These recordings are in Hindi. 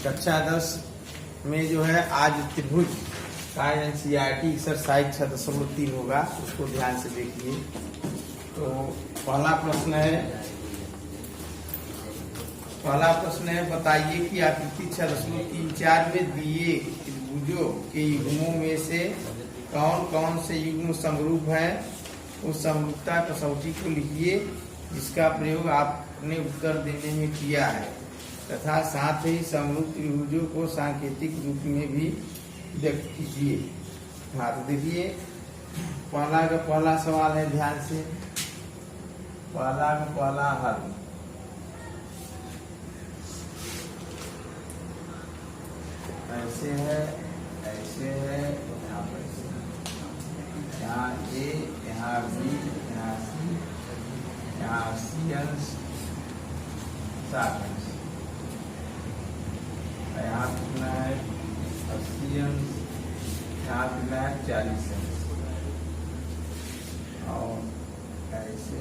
कक्षा 10 में जो है आज त्रिभुज का एनसीईआरटी एक्सरसाइज 6.3 होगा, उसको ध्यान से देखिए। तो पहला प्रश्न है बताइए कि आकृति 6.34 में दिए त्रिभुजों के युग्मों में से कौन कौन से युग्म समरूप हैं। उस समरूपता कसौटी को लिखिए जिसका प्रयोग आपने उत्तर देने में किया है, तथा साथ ही समरूप त्रिभुजों को सांकेतिक रूप में भी व्यक्त कीजिए। हाँ, तो देखिए पहला सवाल है, ध्यान से पहला हल। ऐसे है यहाँ पर, यहाँ ए, यहाँ बी, यहाँ सी, यहाँ 80 अंश 60 अंश, यहाँ कितना है 80 अंश, यहाँ कितना है 40 अंश, और ऐसे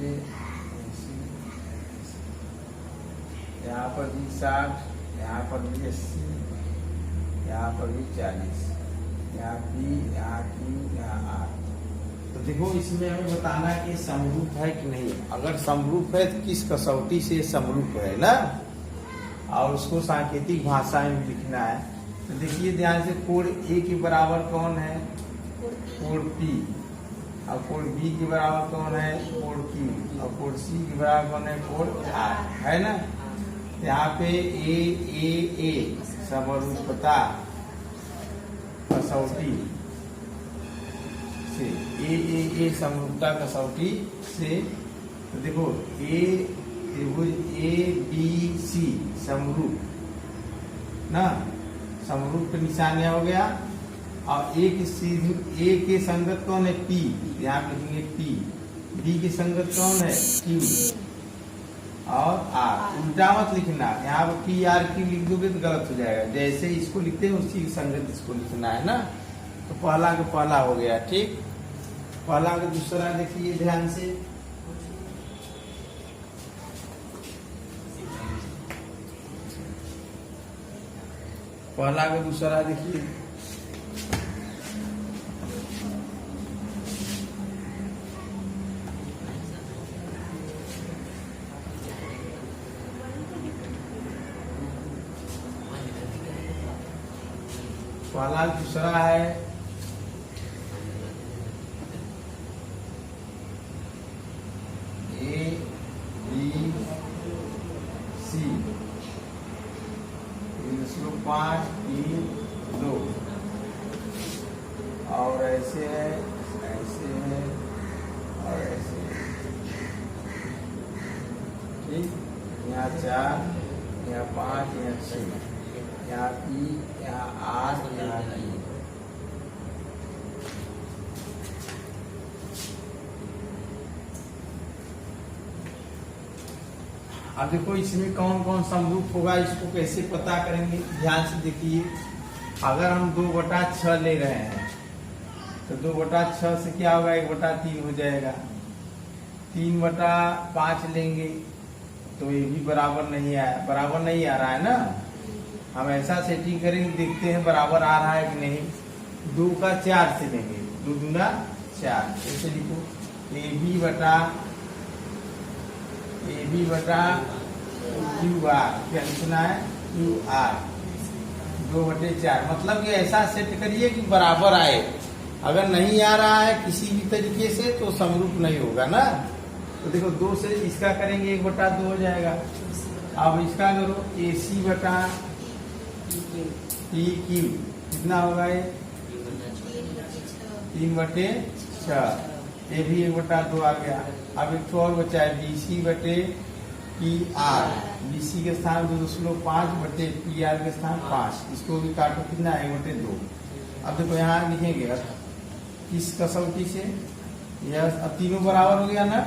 यहाँ पर भी 60, यहाँ पर भी 80, यहाँ पर भी 40, यहाँ P, यहाँ Q, यहाँ R। तो देखो इसमें हमें बताना है कि समरूप है कि नहीं। अगर समरूप है तो किस कसौटी से समरूप है ना, और उसको सांकेतिक भाषा में लिखना है। तो देखिए ध्यान से, कोण A के बराबर कौन है, कोण P, और कोण B के बराबर कौन है, कोण Q, और कोण C के बराबर कौन है, कोण R, है ना। यहाँ पे ए समरूपता कसौटी से, ए समरूपता कसौटी से, तो देखो त्रिभुज ABC समरूप ना, समरूप का निशान यह हो गया। और ए के संगत कौन है, P, यहाँ पे लिखेंगे P। B के संगत कौन है, Q, और R। उल्टा मत लिखना, यहाँ पर PRQ लिख दोगे तो गलत हो जाएगा। जैसे इसको लिखते हैं उसी की संगत इसको लिखना है ना। तो पहला का पहला हो गया, ठीक। पहला का दूसरा देखिए ध्यान से, पहला का दूसरा देखिए। पहला दूसरा है ABC, 5, 3, 2, और ऐसे है और ऐसे, ठीक। यहाँ 4, यहाँ 5, यहाँ 6, यहाँ P, यहाँ R, यहाँ T। अब देखो इसमें कौन कौन समरूप होगा, इसको कैसे पता करेंगे, ध्यान से देखिए। अगर हम 2/6 ले रहे हैं तो 2/6 से क्या होगा, 1/3 हो जाएगा। 3/5 लेंगे तो ये भी बराबर नहीं आ रहा है ना। हम ऐसा सेटिंग करेंगे, देखते हैं बराबर आ रहा है कि नहीं। 2 का 4 से लेंगे, 2 दूना 4, ऐसे लिखो AB बटा QR, क्या लिखना है, QR 2/4। मतलब कि ऐसा सेट करिए कि बराबर आए। अगर नहीं आ रहा है किसी भी तरीके से तो समरूप नहीं होगा ना। तो देखो 2 से इसका करेंगे 1/2 हो जाएगा। अब इसका करो AC बटा PQ, कितना होगा ये 3/6, ये भी 1/2 आ गया। अब एक और बचा है BC बटे PR, BC के स्थान 2.5 बटे PR के स्थान 5, इसको भी काटो, कितना है 1/2। अब देखो यहाँ लिखेंगे किस कसौटी से, यह अब तीनों बराबर हो गया ना,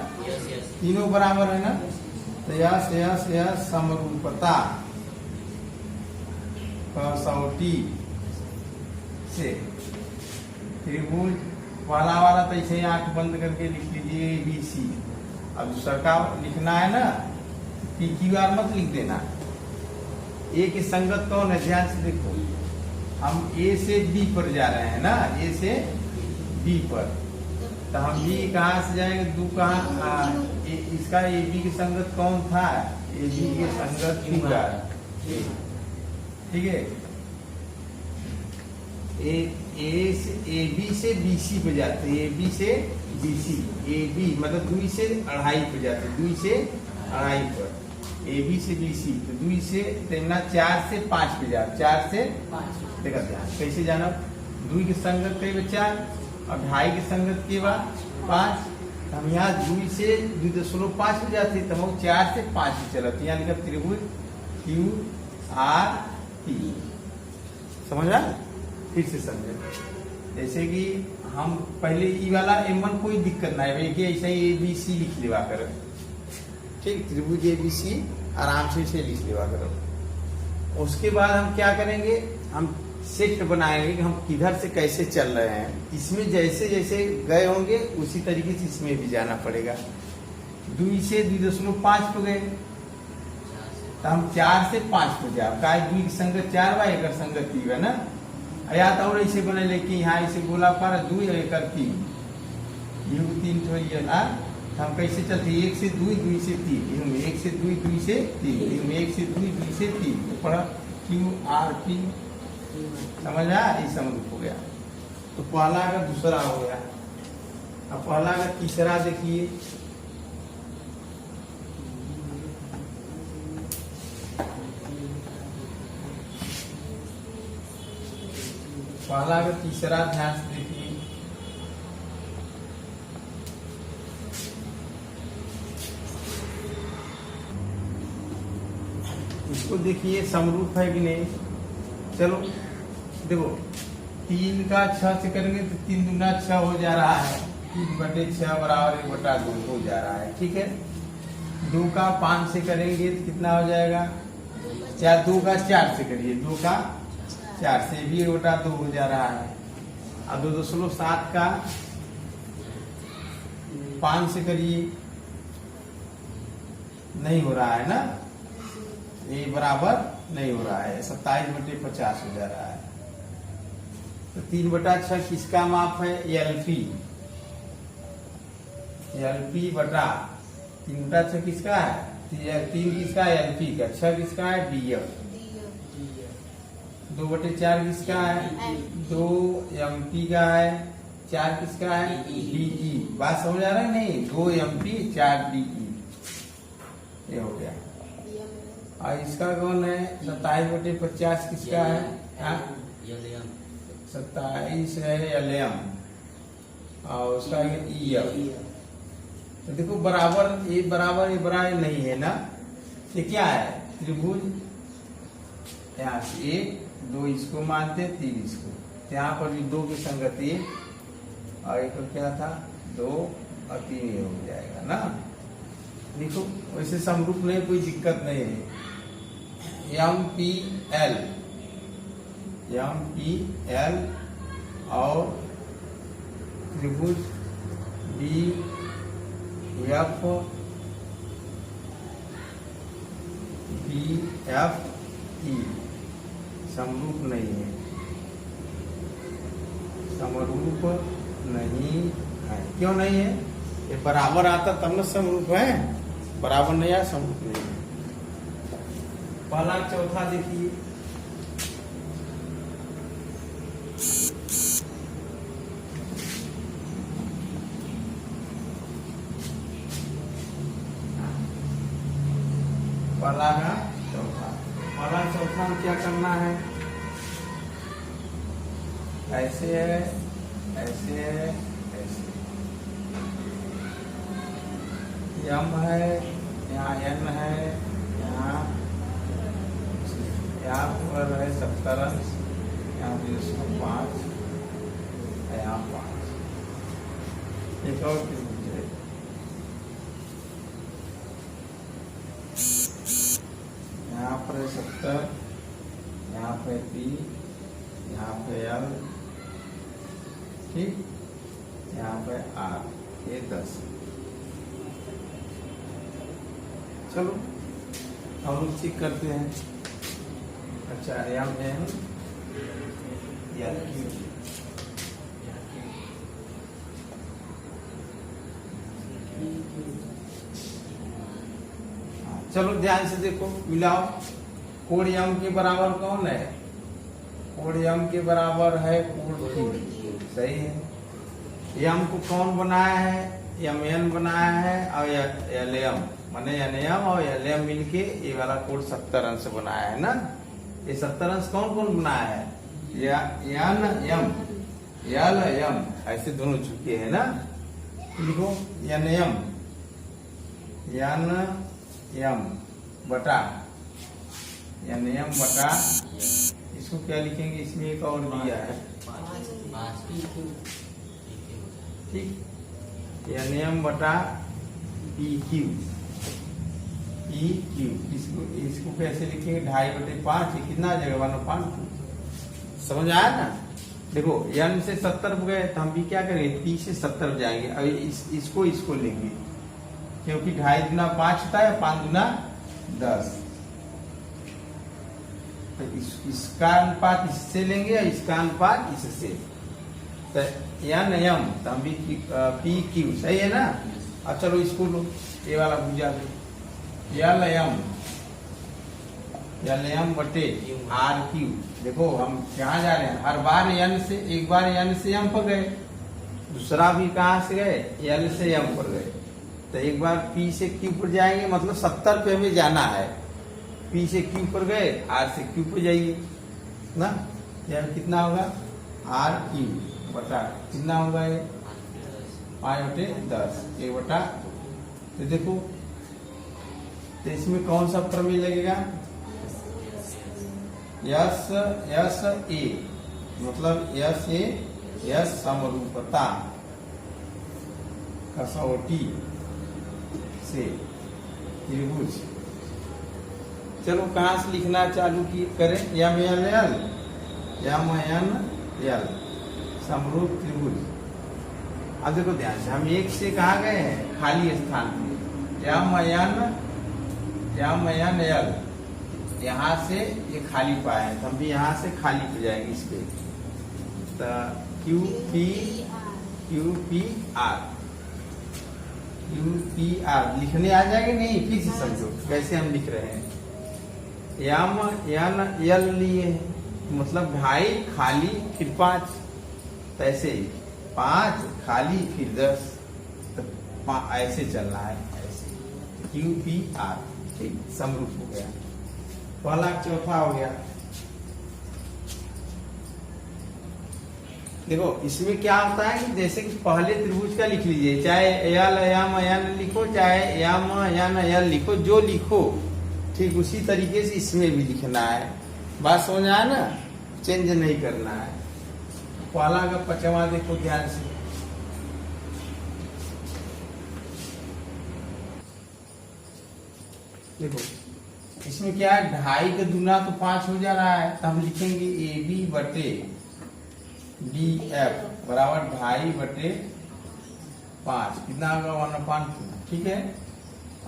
तीनों बराबर है ना। तो यह समरूपता कसौटी से त्रिभुज पहला वाला तो ऐसे ही आंख बंद करके लिख लीजिए ABC। अब दूसरा का लिखना है ना, PQR मत लिख देना, ए के संगत कौन है, ध्यान से देखो, हम ए से बी पर जा रहे हैं ना, ए से बी पर, तो हम बी कहाँ से जाएंगे, दो कहाँ, इसका ए बी के संगत कौन था, ए बी के संगत क्यू का, ठीक है। ए बी से बी सी पे जाते हैं, ए बी से बी सी, ए बी मतलब 2 से 2.5 पे जाते हैं, 2 से 2.5 पर, ए बी से बी सी, तो 2 से तेना 4 से 5 पे जाते, 4 से 5 देखा ध्यान कैसे जाना, 2 के संगत के बाद 4 और 2.5 के संगत के बाद 5, हम यहाँ 2 से 2.5 पे जाते हैं, तो हम 4 से 5 पे चलते, यानी कि त्रिभुज क्यू आर टी, समझा, फिर से समझे, जैसे कि हम पहले ई वाला M1 कोई दिक्कत ना है, ऐसा ही ABC लिख लेवा करो, ठीक, त्रिभुज ABC आराम से इसे लिख लेवा करो। उसके बाद हम क्या करेंगे, हम सेट बनाएंगे कि हम किधर से कैसे चल रहे हैं, इसमें जैसे जैसे गए होंगे उसी तरीके से इसमें भी जाना पड़ेगा। 2 से 2.5 पे गए, तो हम 4 से 5 पे जाओ, का 2 की संगत 4 बा, एक संगत 3 है ना, या तो और ऐसे बने, लेकिन यहाँ ऐसे गोला पर 2 एक 3, यू 3 तो ये ना, हम कैसे चलते, 1 से 2, 2 से 3, 1 से 2, 2 से 3, 1 से 2, 2 से 3, तो पढ़ा क्यू आर टी, समझ आया, ये समझ हो गया। तो पहला अगर दूसरा हो गया, अब पहला अगर तीसरा देखिए, पहला अगर तीसरा ध्यान से देखिए, इसको देखिए समरूप है कि नहीं, चलो देखो 3 का 6 से करेंगे तो 3 दूना 6 हो जा रहा है, 3/6 बराबर 1/2 हो जा रहा है, ठीक है। 2 का 5 से करेंगे तो कितना हो जाएगा, 2 का 4 से करिए, 2 का 4 से भी 1/2 हो जा रहा है। अब 2.7 का 5 से करिए, नहीं हो रहा है ना, ये बराबर नहीं हो रहा है, 27/50 हो जा रहा है। तो 3/6 किसका माप है, LP, LP बटा 3/6 किसका है, 3 किसका है, LP का, 6 किसका है, DF, 2/4 किसका है, 2 MP का है, 4 किसका है, DE, बात समझ आ रहा है नहीं, 2 MP 4 DE, ये हो गया। और इसका कौन है, 27/50 किसका है, 27 है LM, और उसका EF, तो देखो बराबर ये बराबर नहीं है ना, ये क्या है, त्रिभुज, यहाँ से 1 2 इसको मानते, 3 इसको, यहाँ पर भी 2 की संगत 1, और एक क्या था 2 और 3 ये हो जाएगा ना, देखो वैसे समरूप नहीं, कोई दिक्कत नहीं है। MPL और त्रिभुज BFE समरूप नहीं है, समरूप नहीं है, क्यों नहीं है, ये बराबर आता तब न समरूप है, बराबर नहीं आया समरूप नहीं है। पहला चौथा देखिए, पहला का चौथा में क्या करना है, ऐसे है, ऐसे है, ऐसे M है, यहाँ N है, यहाँ पर है 70, यहाँ पे 5, यहाँ 5, एक और यहाँ पर है 70, यहाँ पे P, यहाँ पे L, ठीक, यहाँ पे R, ये 10। चलो हम लोग चेक करते हैं, अच्छा एम एन एल क्यू। चलो ध्यान से देखो, मिलाओ। कोड एम के बराबर कौन है? कोड एम के बराबर है कोड क्यू। सही है। एम को कौन बनाया है? एम एन बनाया है और एल एम, माने एन एम और एल एम मिलके ये वाला कोड 70 अंश बनाया है ना। ये 70 अंश कौन कौन बनाया है? एन एम एल एम, ऐसे दोनों चुके हैं ना। लिखो एन एम बटा एन एम बटा, इसको क्या लिखेंगे? इसमें एक और दिया है, ठीक। एन एम बटा पी क्यू। इसको कैसे लिखेंगे? 2.5/5। ये कितना आ जाएगा? 1/5। समझ आया ना? देखो एन से 70 गए तो हम भी क्या करेंगे? पी से 70 जाएंगे। अब इसको लेंगे, क्योंकि 2.5 गुना 5 होता है, 5 गुना 10। तो इसका अनुपात इससे लेंगे और इसका अनुपात इससे। तो एन एम तो हम भी पी क्यू, सही है ना। अब चलो इसको लो, ये वाला भुजा लो। एल एम बटे आर क्यू। देखो हम कहाँ जा रहे हैं? हर बार एन से, एक बार एन से एम पर गए, दूसरा भी कहाँ से गए? एल से एम पर गए। तो एक बार पी से क्यू पर जाएंगे, मतलब 70 पे हमें जाना है। पी से क्यू पर गए, आर से क्यू पर जाइए ना। यह कितना होगा? आर क्यू बटा कितना होगा? ये 5/10, 1/2। तो देखो, तो इसमें कौन सा प्रमेय लगेगा? यस ए, मतलब यस समरूपता कसौटी से त्रिभुज। चलो कहाँ से लिखना चालू की करें? एम एन एल समरूप त्रिभुज। अब देखो ध्यान से, हम एक से कहा गए हैं? खाली स्थान पे। एम एन एल, यहाँ से ये खाली पाए हैं तो हम भी यहाँ से खाली पे जाएंगे इस पे। तो क्यू पी आर लिखने आ जाएंगे नहीं? फिर से समझो कैसे हम लिख रहे हैं। एम एन एल लिए, मतलब 2.5 खाली फिर 5, तो ऐसे ही 5 खाली फिर 10, तो ऐसे चलना है, ऐसे क्यू पी आर। ठीक, समरूप हो गया। पहला चौथा हो गया। देखो इसमें क्या होता है कि जैसे कि पहले त्रिभुज का लिख लीजिए, चाहे एम लिखो, चाहे एल लिखो, जो लिखो ठीक उसी तरीके से इसमें भी लिखना है। बात समझ आया ना? चेंज नहीं करना है। पहला का 5वां देखो ध्यान से। देखो इसमें क्या है? 2.5 का दूना तो 5 हो जा रहा है, तो हम लिखेंगे ए बी बटे डी एफ बराबर 2.5/5। कितना होगा? 1/2। ठीक है।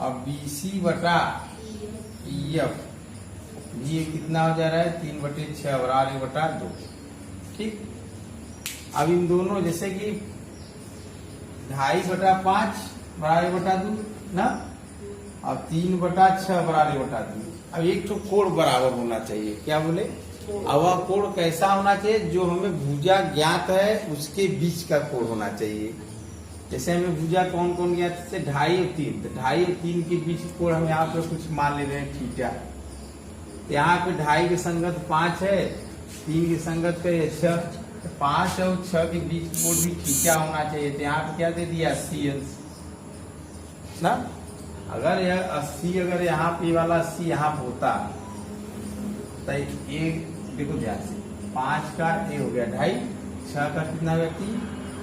अब बी सी बटा ई एफ, ये कितना हो जा रहा है? 3/6 बराबर 1/2। ठीक। अब इन दोनों, जैसे कि 2.5/5 बराबर 1/2 ना, अब 3/6 बराबर 1/2। अब एक तो कोण बराबर होना चाहिए। क्या बोले? अब वह कोण कैसा होना चाहिए? जो हमें भुजा ज्ञात है उसके बीच का कोण होना चाहिए। जैसे हमें भुजा कौन कौन ज्ञात है? 2.5 और 3, तो 2.5 और 3 के बीच कोण हम यहाँ पे कुछ मान ले रहे हैं थीटा। यहाँ पे 2.5 के संगत 5 है, 3 के संगत पे 6, 5 और 6 के बीच कोण भी थीटा होना चाहिए। तो यहाँ पे क्या दे दिया? 80 अंश ना। अगर यह 80, अगर यहाँ पे वाला 80 यहाँ पे होता, तो ये देखो ध्यान से, 5 का ये हो गया 2.5, 6 का कितना व्यक्ति,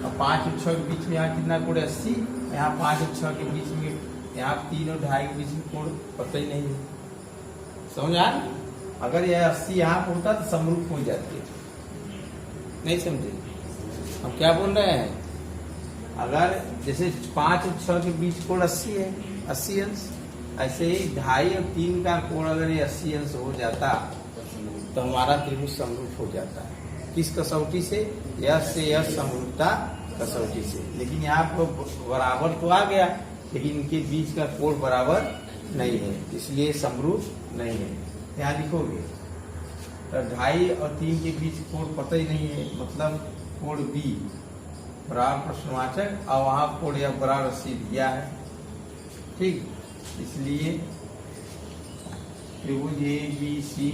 और 5 और 6 के बीच में यहाँ कितना कोण? 80। यहाँ 5 और 6 के बीच में, यहाँ 3 और 2.5 के बीच में कोण पता ही नहीं है। समझ आ? अगर यह 80 यहाँ पे होता तो समरूप हो जाती है। नहीं समझे? हम क्या बोल रहे हैं? अगर जैसे 5 और 6 के बीच कोण 80 है, 80 अंश, ऐसे ही 2.5 और 3 का कोण अगर ये 80 अंश हो जाता तो हमारा त्रिभुज समरूप हो जाता है। किस कसौटी से? यस से यस समरूपता कसौटी से। लेकिन यहाँ पर बराबर तो आ गया, लेकिन इनके बीच का कोण बराबर नहीं है, इसलिए समरूप नहीं है। यहाँ लिखोगे तो 2.5 और 3 के बीच कोण पता ही नहीं है, मतलब कोण बी बराबर प्रश्नवाचक और वहाँ कोण या बराबर 80 दिया है। ठीक, इसलिए त्रिभुज A B C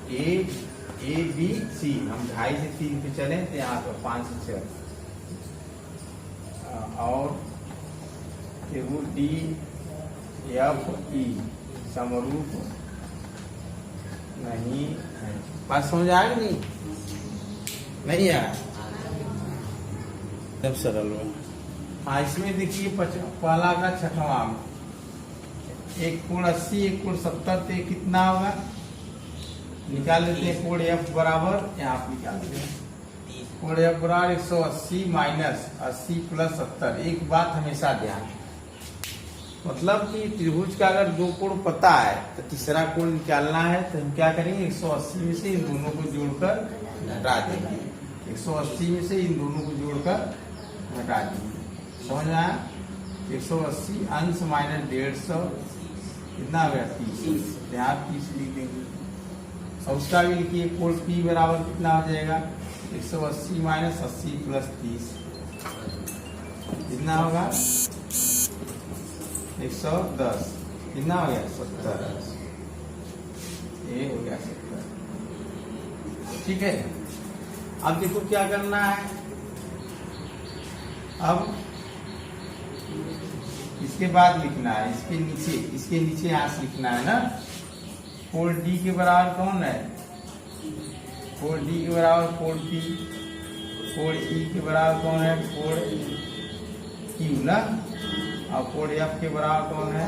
A B C, हम 2.5 से 3 पे चले तो यहाँ पर 5 से 6, और त्रिभुज डी एफ ई समरूप नहीं है। बात समझ आएगा? नहीं आया तब सरल हो। हाँ, इसमें देखिए पहला का छठवां में एक कोण 80 एक कोण 70, तो कितना होगा? निकाल लेते हैं। कोण एफ बराबर, यहाँ आप निकाल लेते हैं, कोण एफ बराबर 180 माइनस 80 प्लस 70। एक बात हमेशा ध्यान, मतलब कि त्रिभुज का अगर दो कोण पता है तो तीसरा कोण निकालना है, तो हम क्या करेंगे? 180 में से इन दोनों को जोड़कर हटा देंगे। 180 में से इन दोनों को जोड़कर हटा देंगे। समझ आया? 180 अंश माइनस 150 कितना हो गया? 30। यहाँ 30 लिख देंगे। और उसका भी लिखिए, कोण पी बराबर कितना हो जाएगा? 180 माइनस 80 प्लस 30 कितना होगा? 110। कितना हो गया? 70। ये हो गया 70। ठीक है, अब देखो क्या करना है। अब इसके बाद लिखना है, इसके नीचे यहाँ से लिखना है ना। कोण डी के बराबर कौन है? कोण डी के बराबर कोण पी। कोण ई के बराबर कौन है? कोण क्यू ना। और कोण एफ के बराबर कौन है?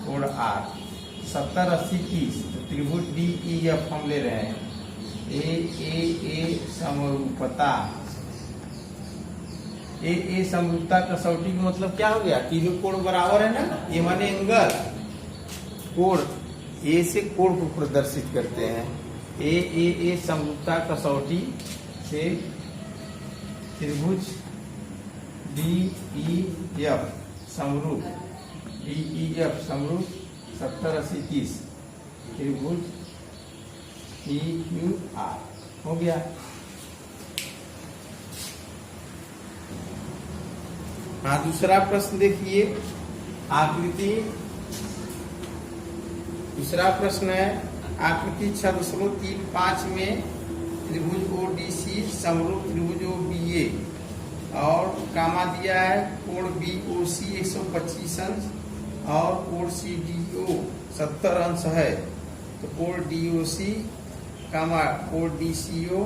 कोण आर। 70 80 30, तो त्रिभुज डी ई एफ हम ले रहे हैं। ए समरूपता, ए समरूपता कसौटी का मतलब क्या हो गया? तीनों कोण बराबर है ना, ये माने एंगल। कोण ए से कोण को प्रदर्शित करते हैं। ए समरूपता कसौटी से त्रिभुज डी ई एफ समरूप, डी ई एफ समरूप 70 80 30 त्रिभुज पी क्यू आर हो गया। हाँ, दूसरा प्रश्न देखिए, आकृति। दूसरा प्रश्न है, आकृति 6.35 में त्रिभुज ओ डी सी समरूप त्रिभुज ओ बी ए, और कामा दिया है कोण बी ओ सी 125 अंश और कोण सी डी ओ 70 अंश है। तो कोण डी ओ सी कामा कोण डी सी ओ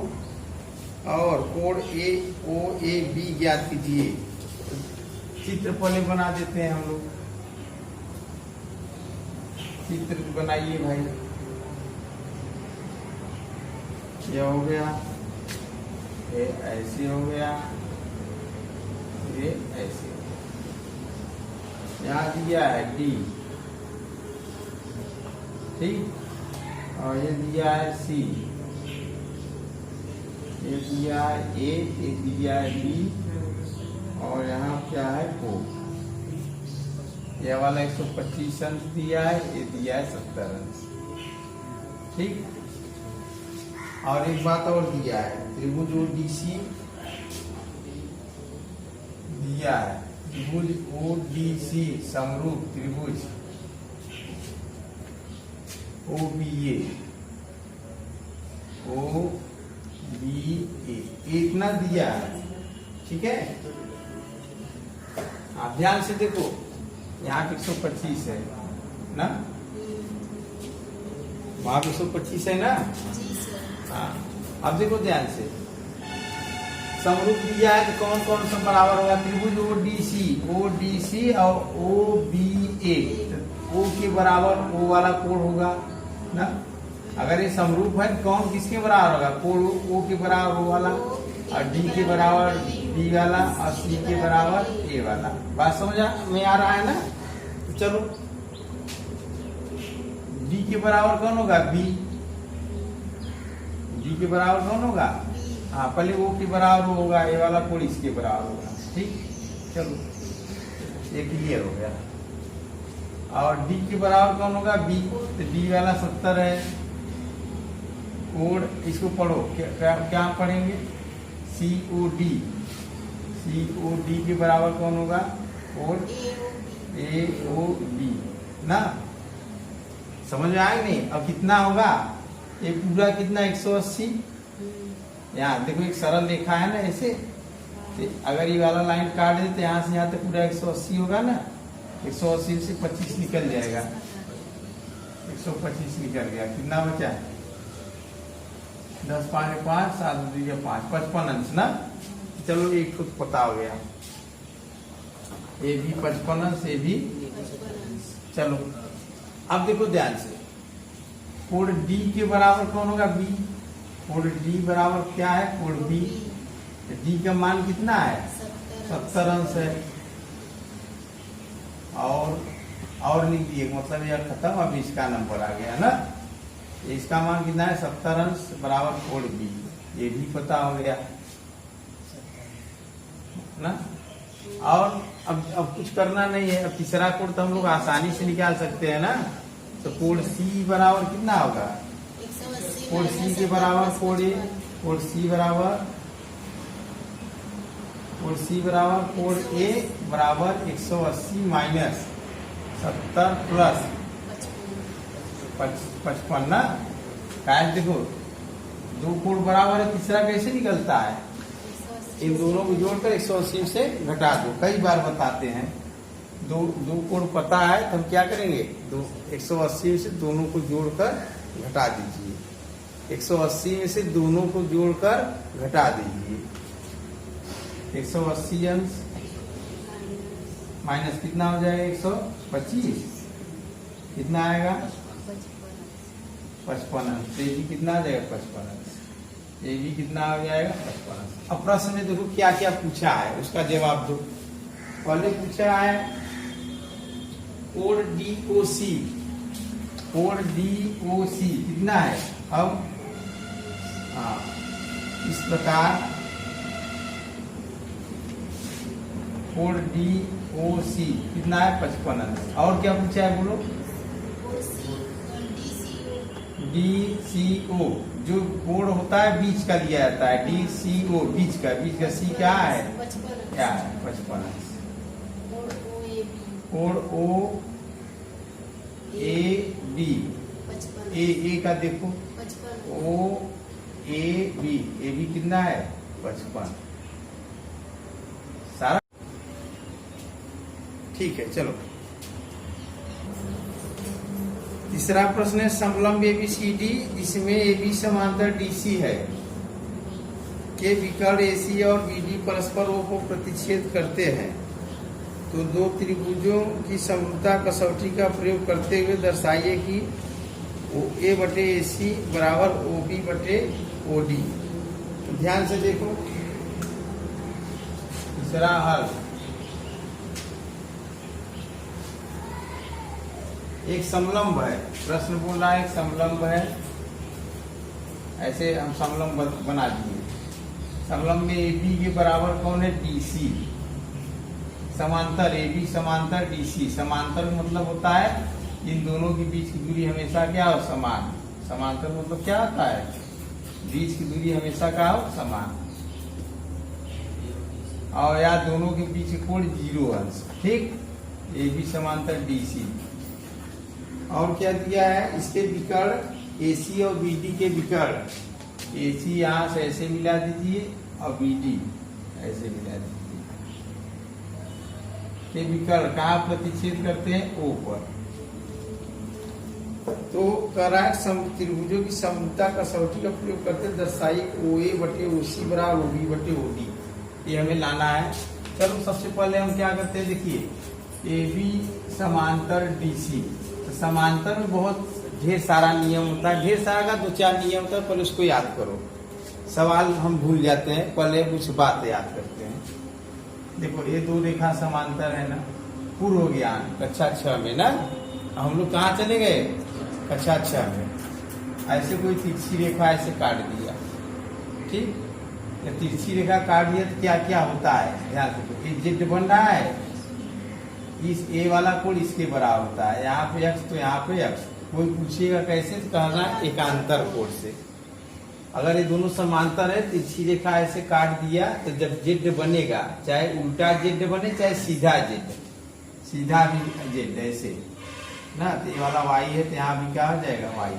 और कोण ए ओ ए बी ज्ञात कीजिए। चित्र पहले बना देते हैं हम लोग। चित्र बनाइए भाई। ये हो गया, ये ऐसे हो गया, ये ऐसे। यहाँ दिया है डी, ठीक, और ये दिया है सी, ये दिया है ए, ये दिया है बी, और यहाँ क्या है ओ। ये वाला 125 अंश दिया है, ये दिया है 70 अंश। ठीक, और एक बात और दिया है, त्रिभुज ओडीसी दिया है, त्रिभुज ओडीसी समरूप त्रिभुज ओबीए, इतना दिया है। ठीक है, आप ध्यान से देखो, यहाँ 125 है ना, वहां 125 है ना। हाँ, अब देखो ध्यान से, समरूप दिया है तो कौन कौन सा बराबर होगा? त्रिभुज ओडीसी और ओबीए, ओ के बराबर ओ वाला कोण होगा ना। अगर ये समरूप है तो कौन किसके बराबर होगा? कोण ओ के बराबर ओ वाला, और डी के बराबर डी वाला, और सी के बराबर ए वाला। बात समझ में आ रहा है ना? तो चलो डी के बराबर कौन होगा? बी। डी के बराबर कौन होगा? हाँ, पहले ओ के बराबर होगा, ये वाला कोड इसके बराबर होगा। ठीक, चलो ये क्लियर हो गया। और डी के बराबर कौन होगा? बी। तो डी वाला 70 है। कोड इसको पढ़ो, क्या पढ़ेंगे? COD। COD के बराबर कौन होगा? कोड AOD ना। समझ में आया नहीं? अब कितना होगा? ये पूरा कितना? 180। यहाँ देखो एक सरल रेखा है ना ऐसे, तो अगर ये वाला लाइन काट देते यहाँ से यहाँ तक पूरा 180 होगा ना। 180 से 25 निकल जाएगा, 125 निकल गया। कितना बचा? 10 5 5 7 2 5 55 अंश ना। चलो एक खुद पता हो गया, ये भी 55 अंश, ये भी। चलो अब देखो ध्यान से, कोड डी के बराबर कौन होगा? बी। कोड डी बराबर क्या है? Code B. डी का मान कितना है? 70 अंश है। और लिख दिए, मतलब यह खत्म। अब इसका नंबर आ गया ना। इसका मान कितना है? 70 अंश बराबर कोड बी। ये भी पता हो गया ना। और अब कुछ करना नहीं है। अब तीसरा कोड तो हम लोग आसानी से निकाल सकते हैं ना। तो कोड सी बराबर कितना होगा? कोड सी के बराबर कोड ए। कोड सी बराबर कोड ए बराबर 180 माइनस 70 प्लस 55 ना। क्या देखो, दो कोड बराबर है, तीसरा कैसे निकलता है? इन दोनों को जोड़कर 180 से घटा दो। कई बार बताते हैं, दो कोड पता है तो हम क्या करेंगे? 180 से दोनों को जोड़कर घटा दीजिए। 180 में से दोनों को जोड़कर घटा दीजिए। 180 अंश माइनस कितना हो जाएगा? 125। कितना आएगा? 55 अंश। ये भी कितना आ जाएगा? 55 अंश। ये भी कितना आ जाएगा? 55 अंश। अब प्रश्न में देखो क्या क्या पूछा है, उसका जवाब दो। पहले पूछा है कोड DOC। कोड DOC कितना है? अब हाँ, इस प्रकार कोड DOC कितना है? 55 अंश। और क्या पूछा है बोलो? DCO जो कोड होता है बीच का दिया जाता है। DCO बीच का सी क्या है? क्या है? 55 अंश। कोड OAB ए का देखो, OAB ए भी कितना है? 55। सारा ठीक है। चलो तीसरा प्रश्न है समलंब ABCD जिसमें AB समांतर DC है के विकर्ण AC और BD परस्पर O को प्रतिच्छेद करते हैं, तो दो त्रिभुजों की समरूपता कसौटी का प्रयोग करते हुए दर्शाइए कि A बटे AC बराबर OB बटे OD। तो ध्यान से देखो, तीसरा हल, एक समलंब है। प्रश्न बोल रहा है एक समलंब है, ऐसे हम समलंब बना दिए। समलंब में AB के बराबर कौन है? DC। समांतर AB समांतर DC। समांतर मतलब होता है इन दोनों के बीच की दूरी हमेशा क्या हो? समान। समांतर मतलब क्या होता है? बीच की दूरी हमेशा क्या हो? समान। और या दोनों के बीच कोण 0 अंश। ठीक, AB समांतर DC। और क्या दिया है? इसके विकर्ण AC और BD के विकर्ण। AC यहाँ से ऐसे मिला दीजिए और BD ऐसे मिला दीजिए। के विकर्ण कहाँ प्रतिच्छेद करते हैं? O पर। तो कह रहा है त्रिभुजों की समरूपता कसौटी का प्रयोग करते दर्शाइए OA बटे OC बराबर OB बटे OD। ये हमें लाना है। चलो सबसे पहले हम क्या करते हैं, देखिए AB समांतर DC। तो समांतर में बहुत ढेर सारा नियम होता है, ढेर सारा का 2-4 नियम होता है, पहले उसको याद करो। सवाल हम भूल जाते हैं, पहले कुछ बात याद करते हैं। देखो ये दो रेखा समांतर है ना, पूर्व ज्ञान कक्षा 6 में ना हम लोग कहाँ चले गए? अच्छा अच्छा है, ऐसे कोई तिरछी रेखा ऐसे काट दिया, ठीक, या तिरछी रेखा काट दिया तो क्या क्या होता है, ध्यान से, ये जेड बन रहा है, इस ए वाला कोण इसके बराबर होता है, यहाँ पे एक्स तो यहाँ पे एक्स। कोई पूछेगा कैसे, तो कहना एकांतर कोण से। अगर ये दोनों समांतर है, तिरछी रेखा ऐसे काट दिया तो जब जेड बनेगा, चाहे उल्टा जेड बने चाहे सीधा जेड, सीधा भी जेड ऐसे ना, तो ये वाला वाई है तो यहाँ भी क्या हो जाएगा वाई,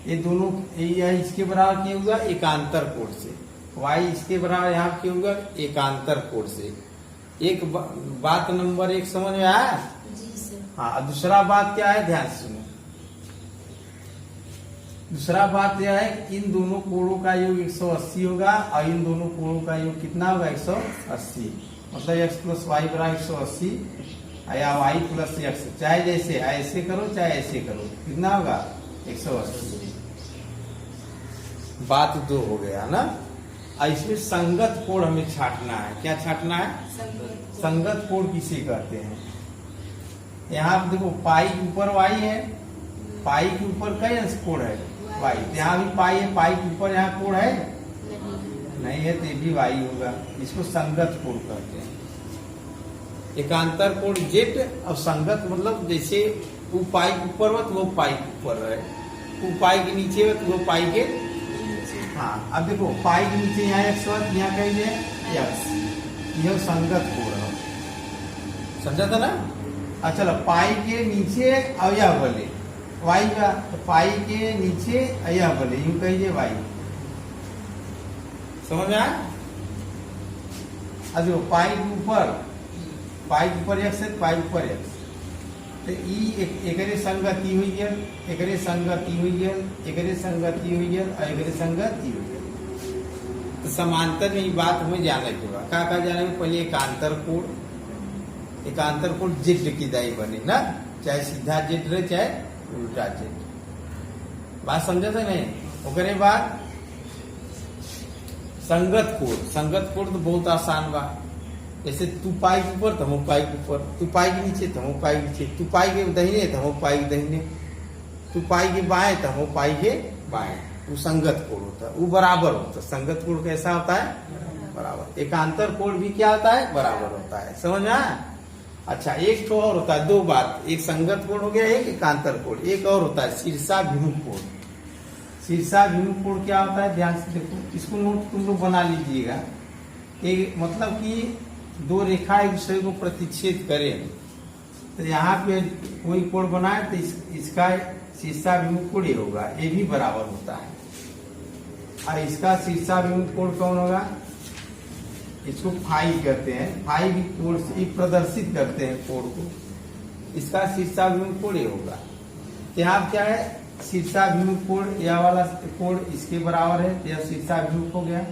ये दोनों ये इसके बराबर क्यों होगा, एकांतर कोण से। वाई इसके बराबर यहाँ क्यों होगा, एकांतर कोण से। एक बात नंबर 1 समझ में आया? हाँ, दूसरा बात क्या है, ध्यान सुनो। दूसरा बात यह है, इन दोनों कोणों का योग 180 होगा और इन दोनों कोणों का योग कितना होगा, 180। मतलब x प्लस वाई बराबर 180 या वाई प्लस एक्स, चाहे जैसे ऐसे करो चाहे ऐसे करो, कितना होगा 180। बात 2 हो गया ना। इसमें संगत कोण हमें छांटना है। क्या छांटना है? संगत कोण किसे कहते हैं? यहाँ देखो पाई के ऊपर वाई है, पाई के ऊपर कई अंश कोण है वाई, यहाँ भी पाई है, पाई के ऊपर यहाँ कोण है नहीं है, तो ये भी वाई होगा। इसको संगत कोण कहते हैं। एकांतर कोण जेड और संगत मतलब जैसे वो पाई के ऊपर हो तो वो पाई के ऊपर रहे, वो पाई के नीचे हो तो वो पाई के, हाँ अब देखो पाई के नीचे यहाँ एक्स हो, यहाँ कहीं एक्स, यह संगत कोण है, समझा था ना? अच्छा चलो, पाई के नीचे और यह बोले वाई का, तो पाई के नीचे यह बोले यूं कहिए वाई, समझ में आया? देखो पाई के ऊपर एक्स है, पाई के ऊपर एक्स, तो एकरे संगति हुई है, एकरे संगति हुई है, एकरे संगति हुई है और एकरे संगति हुई है। तो समांतर में ये बात हमें जाने के बाद क्या जाने के पहले एकांतर कोण जेड की दाई बने ना, चाहे सीधा जेड रहे चाहे उल्टा जेड। बात समझा था नहीं? ओकरे बाद संगत कोण तो बहुत आसान बा। जैसे तू पाई के ऊपर तो हम पाई के ऊपर, तू पाई के नीचे तो हम पाई के नीचे, तू पाई के दाहिने तो हम पाई के दाहिने, तू पाई के बाएं तो हम पाई के बाएं, वो संगत कोण होता है, वो बराबर होता है। संगत कोण कैसा होता है? बराबर। एकांतर कोण भी क्या होता है? बराबर होता है। समझ में आया? अच्छा, एक तो और होता है, 2 बात, एक संगत कोण हो गया, एक एकांतर कोण, एक और होता है शीर्षाभिमुख कोण। शीर्षाभिमुख कोण क्या होता है? ध्यान से देखो, इसको नोट तुम लोग बना लीजिएगा। एक मतलब कि 2 रेखा एक दूसरे को प्रतिच्छेद करें, तो यहाँ पे कोई कोण बनाए तो इसका शीर्षाभिमुख कोण ये होगा, ये भी बराबर होता है। और इसका शीर्षाभिमुख कोण कौन होगा? इसको फाई कहते हैं। फाई भी कोण से प्रदर्शित करते हैं कोण को, इसका शीर्षाभिमुख कोण ये होगा। यहाँ क्या है? शीर्षाभिमुख कोण, यह वाला कोण इसके बराबर है, यह शीर्षाभिमुख हो गया।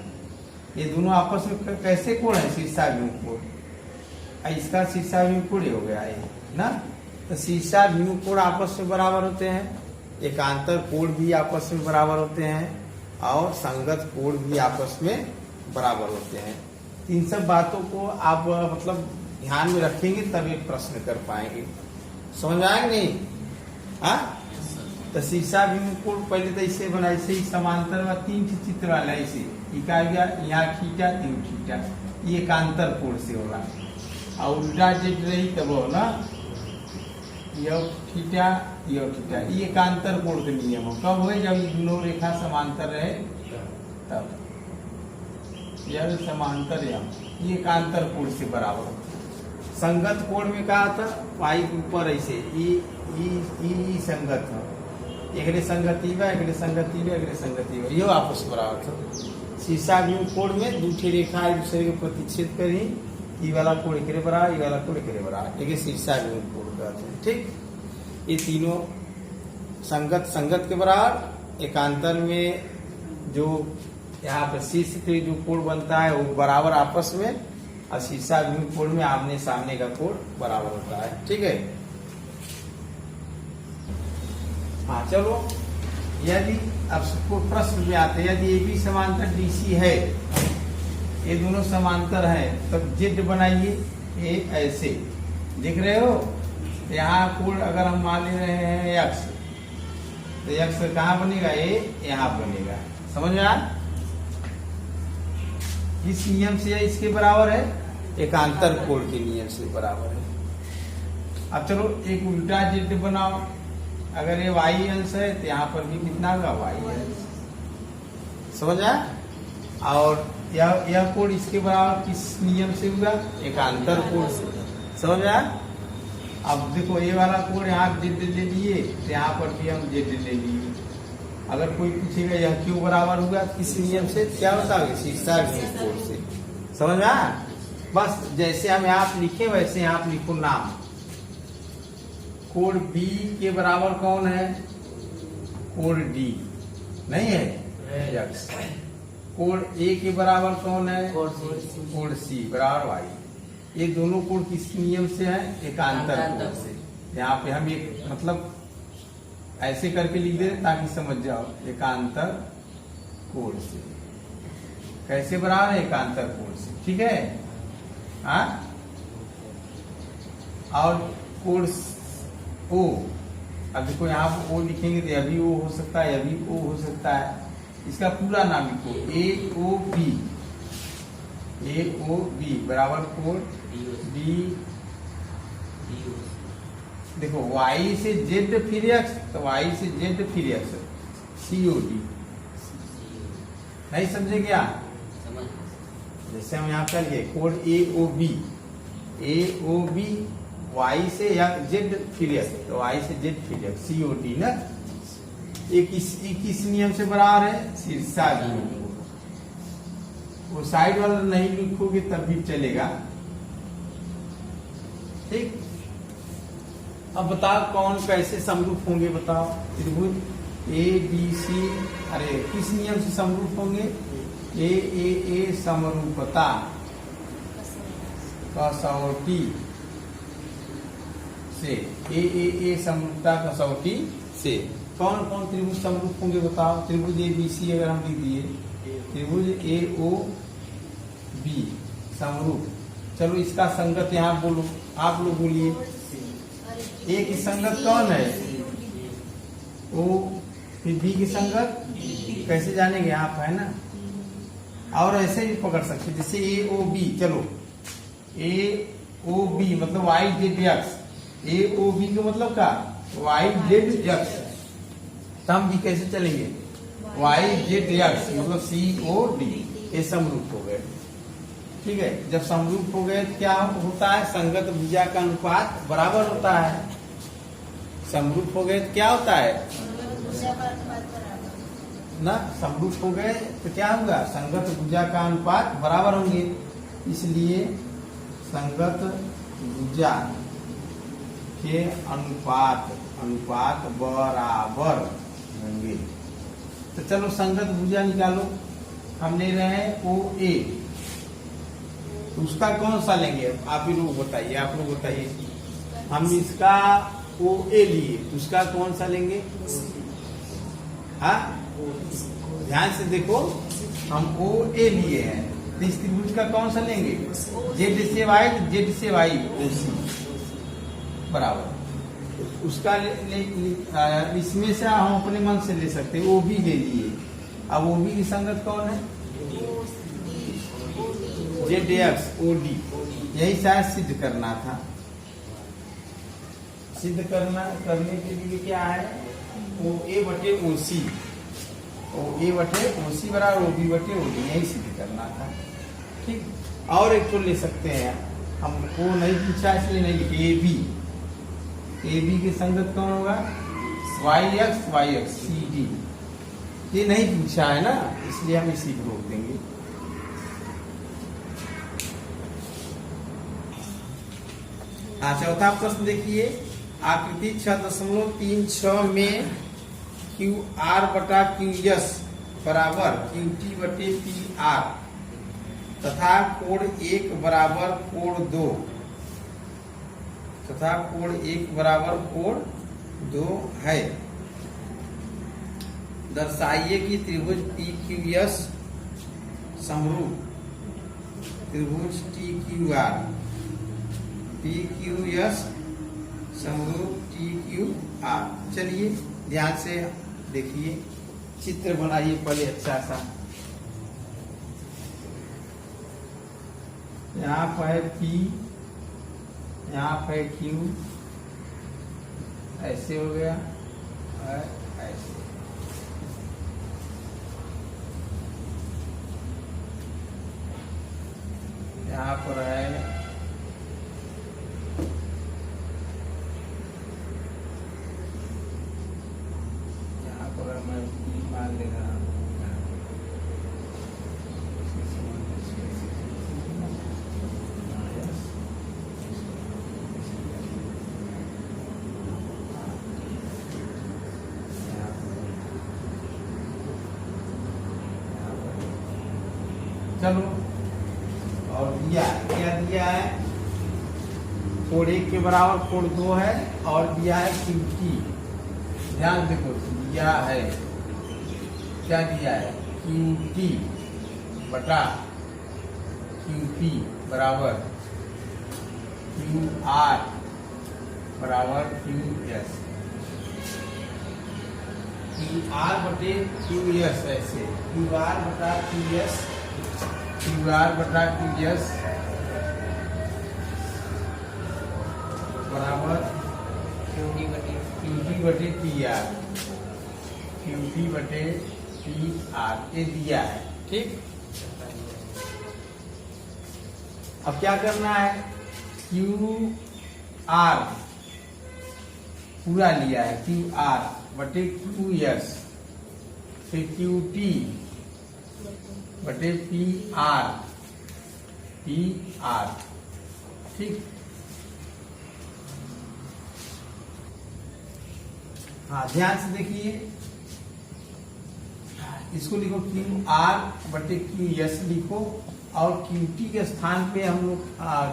ये दोनों आपस में कैसे कोण है? शीर्षाभिमुख कोण, इसका शीर्षाभिमुख कोण हो गया ये ना। तो शीर्षाभिमुख कोण आपस में बराबर होते हैं, एकांतर कोण भी आपस में बराबर होते हैं और संगत कोण भी आपस में बराबर होते हैं। इन सब बातों को आप मतलब ध्यान में रखेंगे तब एक प्रश्न कर पाएंगे। समझ आएंगे नहीं? हाँ, तो शीर्षाभिमुख कोण पहले तो इसे बना, ऐसे ही समांतर व 3 चित्र वाला ऐसे यहाँ थीटा 3 थीटा, ये एकांतर कोण से होगा। और उल्टा जेड रही तब हो ना, यह थीटा ये एकांतर कोण का नियम हो। कब हो? जब दोनों रेखा समांतर रहे तब, यह समांतर ये एकांतर कोण से बराबर होता। संगत कोण में क्या था? पाई के ऊपर ऐसे ई संगत है, एकरे संगति बा, एकरे संगति बा, एकरे संगति बा, ये आपस बराबर था। शीर्षाभिमुख कोण में 2 रेखा एक दूसरे को प्रतिच्छेद करी, ई वाला कोण एकरे बराबर, ई वाला कोण एकरे बराबर, एक शीर्षाभिमुख कोण कहते हैं। ठीक, ये तीनों संगत के बराबर। एकांतर में जो यहाँ पर शीर्ष से जो कोण बनता है वो बराबर आपस में, और शीर्षाभिमुख कोण में आमने सामने का कोण बराबर होता है। ठीक है, हाँ चलो, यदि अब सबको प्रश्न में आते हैं, यदि ए बी समांतर डीसी है, ये दोनों समांतर है, तब जेड बनाइए। ये ऐसे दिख रहे हो, यहाँ कोण अगर हम मान ले रहे हैं यक्स, तो यक्स कहाँ बनेगा, ये यहाँ बनेगा। समझ में आया? किस नियम से इसके बराबर है, एकांतर कोण के नियम से बराबर है। अब चलो एक उल्टा जेड बनाओ, अगर ये वाई अंश है तो यहाँ पर भी कितना होगा, वाई अंश। समझ आया? और यह कोण इसके बराबर किस नियम से हुआ, एकांतर कोण से। समझ आया? अब देखो ये वाला कोण यहाँ जेड ले लिए, तो यहाँ पर भी हम जेड ले लिए। अगर कोई पूछेगा यह क्यों बराबर हुआ, किस नियम से, क्या बताओगे, शीर्षाभिमुख कोण से। समझ में आया? बस जैसे हम यहाँ लिखे वैसे यहाँ लिखो नाम। कोण बी के बराबर कौन है, कोण डी नहीं है, यक्स। कोण ए के बराबर कौन है, कोण सी बराबर वाई। ये दोनों कोण किस नियम से है, एकांतर कोण से। यहाँ पे हम एक मतलब ऐसे करके लिख दे ताकि समझ जाओ, एकांतर कोण से। कैसे बराबर है, एकांतर कोण से। ठीक है? हाँ। और कोण ओ, अब देखो यहाँ पर ओ लिखेंगे तो यह भी ओ हो सकता है, यह भी ओ हो सकता है। इसका पूरा नाम लिखो, ए ओ बी। ए ओ बी बराबर कोण डी। देखो वाई से जेड फिर एक्स, तो वाई से जेड फिर एक्स, सी ओ डी। नहीं समझे क्या? जैसे हम यहाँ कर लिए कोण ए ओ बी, ए ओ बी वाई से या जेड फिर एक्स, तो वाई से जेड फिर एक्स, सी ओ डी ना। एक किस नियम से बराबर है, शीर्षाभिमुख। वो साइड वाला नहीं लिखोगे तब भी चलेगा। ठीक। अब बताओ कौन कैसे समरूप होंगे, बताओ। त्रिभुज ए बी सी, अरे किस नियम से समरूप होंगे, ए समरूपता कसौटी से। ए समरूपता कसौटी से कौन कौन त्रिभुज समरूप होंगे, बताओ। त्रिभुज ए बी सी अगर हम लिख दिए, त्रिभुज ए ओ बी समरूप। चलो इसका संगत यहाँ बोलो, आप लोग बोलिए। ए की संगत कौन है, ओ। फिर बी की संगत कैसे जानेंगे, आप है ना। और ऐसे भी पकड़ सकते, जैसे ए ओ बी। चलो ए ओ बी मतलब वाई जेड एक्स, ए ओ बी का मतलब क्या, वाई जेड एक्स। तब भी कैसे चलेंगे, वाई जेड एक्स मतलब सी ओ डी। ये समरूप हो गए। ठीक है? जब समरूप हो गए क्या होता है, संगत भुजा का अनुपात बराबर होता है। समरूप हो गए तो क्या होता है ना, समरूप हो गए तो क्या होगा, संगत भुजा का अनुपात बराबर होंगे। इसलिए संगत भुजा के अनुपात बराबर होंगे। तो चलो संगत भुजा निकालो। हम ले रहे हैं ओ ए, तो उसका कौन सा लेंगे, आप ही लोग बताइए, आप लोग बताइए। हम इसका ओ ए लिए, उसका कौन सा लेंगे, हाँ ध्यान से देखो। हम ओ ए लिए हैं, तो इस त्रिभुज का कौन सा लेंगे, जेड से वाई, जेड से वाई बराबर। उसका इसमें से हम अपने मन से ले सकते हैं, ओ भी ले लिए। अब ओ भी की संगत कौन है, जेड एक्स ओ डी। यही शायद सिद्ध करना था। सिद्ध करने के लिए क्या है, ओ ए बटे ओ सी, ओ ए बटे ओ सी बराबर ओ बी बटे ओ डी, यही सिद्ध करना था। ठीक। और एक तो ले सकते हैं, हमको नहीं पूछा इसलिए नहीं लिखे, ए बी। ए बी की संगत कौन होगा, वाई एक्स सी डी। ये नहीं पूछा है ना, इसलिए हम इसी को रोक देंगे। चौथा प्रश्न देखिए, आकृति 6.36 में क्यू आर बटा क्यू एस बराबर क्यू टी बटे पी आर तथा कोण 1 बराबर कोण 2 तथा कोण 1 बराबर कोण 2 है। दर्शाइए कि त्रिभुज पी क्यू एस समरूप त्रिभुज T Q R, P Q S समरूप टी क्यू आर। चलिए ध्यान से देखिए, चित्र बनाइए पहले अच्छा सा। यहाँ पर है पी, यहाँ पर है क्यू, ऐसे हो गया और ऐसे। यहाँ पर है मैं मान ले रहा हूँ। चलो, और दिया क्या दिया है, कोड 1 के बराबर कोड 2 है, और दिया है क्यूटी। ध्यान देखो, दिया है क्या दिया है, क्यूटी बटा क्यूपी बराबर क्यू आर बराबर क्यू एस। क्यू आर बटे क्यू एस, ऐसे क्यू आर बटा क्यू एस, क्यू आर बटा क्यू एस बराबर क्यूटी बटे पी आर, क्यूटी बटे पी आर, ये दिया है। ठीक, अब क्या करना है, क्यू आर पूरा लिया है, क्यू आर बटे क्यू एस, फिर क्यू टी बटे पी आर, ठीक। हाँ, ध्यान से देखिए, इसको लिखो क्यू आर बटे क्यू एस लिखो, और क्यूटी के स्थान पे हम लोग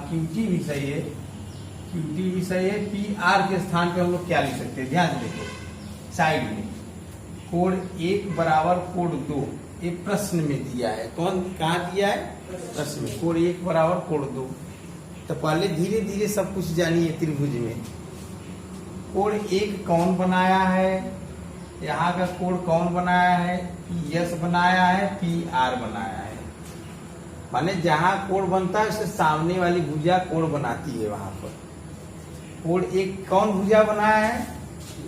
क्यूटी भी सही है, क्यूटी भी सही है, पी आर के स्थान पे हम लोग क्या लिख सकते हैं, ध्यान से देखो साइड में, कोड 1 बराबर कोड 2, एक प्रश्न में दिया है। कौन कहाँ दिया है, प्रश्न में, कोड 1 बराबर कोड 2। तो पहले धीरे धीरे सब कुछ जानिए त्रिभुज में। कोड 1 कौन बनाया है, यहाँ का कोड कौन बनाया है, पी एस बनाया है, पी आर बनाया है। माने जहाँ कोड बनता है उससे सामने वाली भुजा कोड बनाती है। वहां पर कोड 1 कौन भुजा बनाया है,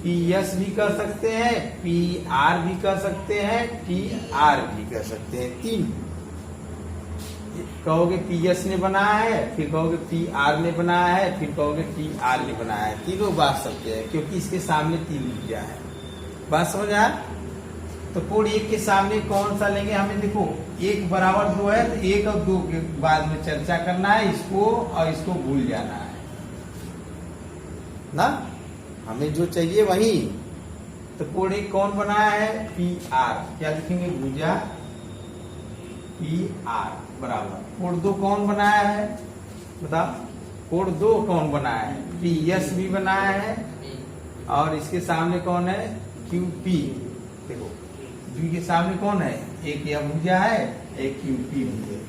पी एस भी कर सकते हैं, पी आर भी कर सकते हैं, टी आर भी कर सकते हैं। 3 कहोगे पी एस ने बनाया है, फिर कहोगे पी आर ने बनाया है, फिर कहोगे टी आर ने बनाया है। तीनों बात सकते हैं क्योंकि इसके सामने 3 भुजा है। बात समझ आया? तो कोड 1 के सामने कौन सा लेंगे, हमें देखो 1 बराबर 2 है, तो 1 और 2 के बाद में चर्चा करना है, इसको और इसको भूल जाना है ना, हमें जो चाहिए वही। तो कोड 1 कौन बनाया है, पी आर, क्या लिखेंगे, भुजा पी आर बराबर। कोड 2 कौन बनाया है, बताओ, कोड 2 कौन बनाया है, पी एस भी बनाया है, और इसके सामने कौन है, क्यू पी। देखो बी के सामने कौन है, एक यह भुजा है, एक क्यू पी भुजा।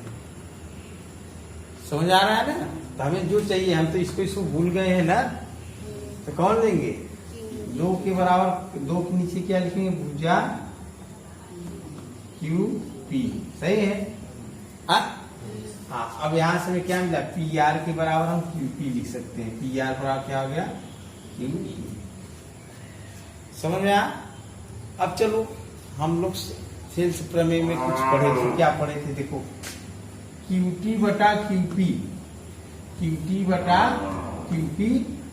समझ आ रहा है ना? तो हमें जो चाहिए, हम तो इसको भूल गए हैं ना, तो कौन लेंगे, 2 के बराबर, 2 के नीचे क्या लिखेंगे, भुजा क्यू पी। सही है? हाँ, अब यहां से हमें क्या मिला, पी आर के बराबर हम क्यू पी लिख सकते हैं। पी आर बराबर क्या हो गया, क्यू पी। समझ में आया? अब चलो, हम लोग सेल्स प्रमेय में कुछ पढ़े थे। क्या पढ़े थे, देखो, क्यूटी बटा क्यूपी, क्यूटी बटा क्यूपी